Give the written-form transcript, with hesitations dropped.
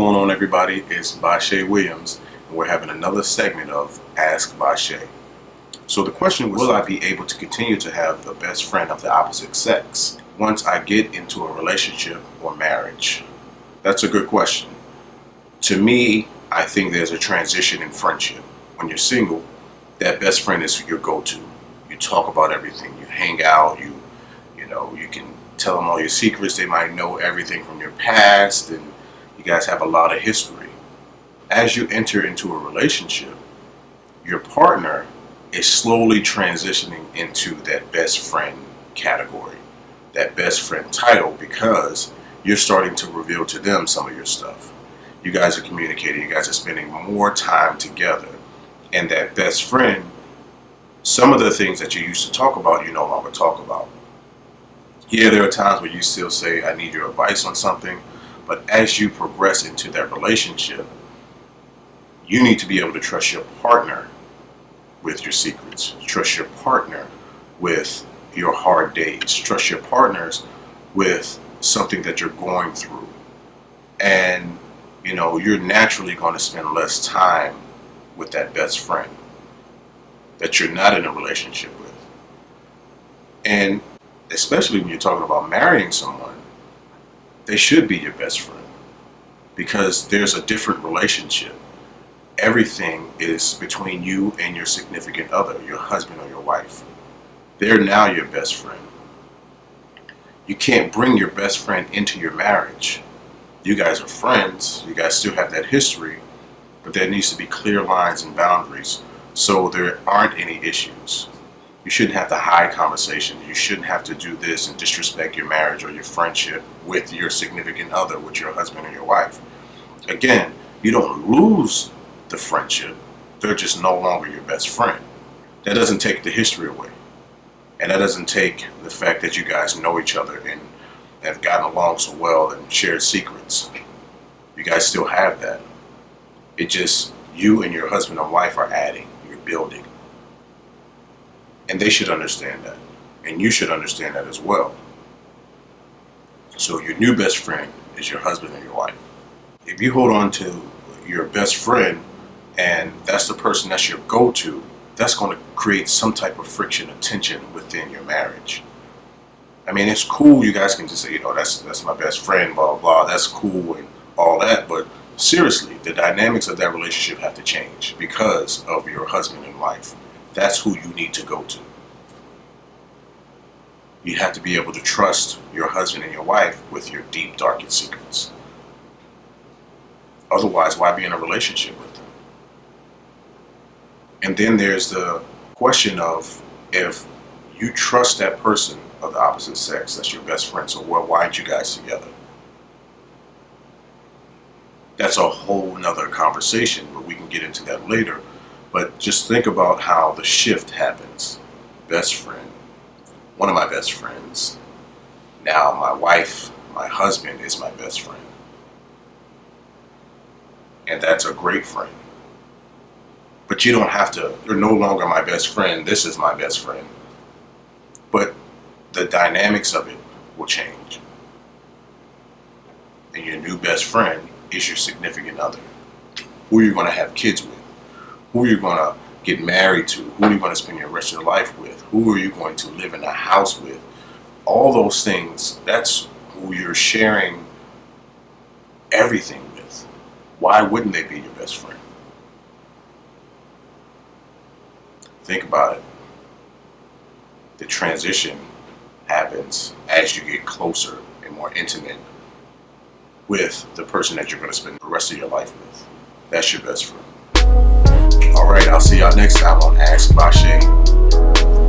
going on, everybody? It's Bashea Williams, and we're having another segment of Ask Bashea. So the question was, will I be able to continue to have the best friend of the opposite sex once I get into a relationship or marriage? That's a good question. To me, I think there's a transition in friendship. When you're single, that best friend is your go-to. You talk about everything. You hang out. You can tell them all your secrets. They might know everything from your past, and you guys have a lot of history. As you enter into a relationship, your partner is slowly transitioning into that best friend category, that best friend title, because you're starting to reveal to them some of your stuff. You guys are communicating. You guys are spending more time together. And that best friend, some of the things that you used to talk about, you no longer talk about. Yeah, there are times where you still say, I need your advice on something. But as you progress into that relationship, you need to be able to trust your partner with your secrets. Trust your partner with your hard days. Trust your partners with something that you're going through. And, you're naturally going to spend less time with that best friend that you're not in a relationship with. And especially when you're talking about marrying someone, they should be your best friend, because there's a different relationship. Everything is between you and your significant other, your husband or your wife. They're now your best friend. You can't bring your best friend into your marriage. You guys are friends. You guys still have that history, but there needs to be clear lines and boundaries so there aren't any issues. You shouldn't have to hide conversations. You shouldn't have to do this and disrespect your marriage or your friendship with your significant other, with your husband or your wife. Again, you don't lose the friendship. They're just no longer your best friend. That doesn't take the history away. And that doesn't take the fact that you guys know each other and have gotten along so well and shared secrets. You guys still have that. It just, you and your husband or wife are adding, you're building. And they should understand that. And you should understand that as well. So your new best friend is your husband or your wife. If you hold on to your best friend and that's the person that's your go-to, that's going to create some type of friction or tension within your marriage. I mean, it's cool. You guys can just say, that's my best friend, blah, blah, blah. That's cool and all that. But seriously, the dynamics of that relationship have to change because of your husband and wife. That's who you need to go to. You have to be able to trust your husband and your wife with your deep, darkest secrets. Otherwise, why be in a relationship with them? And then there's the question of, if you trust that person of the opposite sex, that's your best friend, so why aren't you guys together? That's a whole nother conversation, but we can get into that later. But just think about how the shift happens. Best friend, one of my best friends. Now my wife, my husband is my best friend. And that's a great friend. But you don't have to, you're no longer my best friend, this is my best friend. But the dynamics of it will change. And your new best friend is your significant other, who you're going to have kids with, who you're going to get married to, who you're going to spend your rest of your life with, who are you going to live in a house with. All those things, that's who you're sharing everything with. Why wouldn't they be your best friend? Think about it. The transition happens as you get closer and more intimate with the person that you're going to spend the rest of your life with. That's your best friend. All right, I'll see y'all next time on Ask Bashea.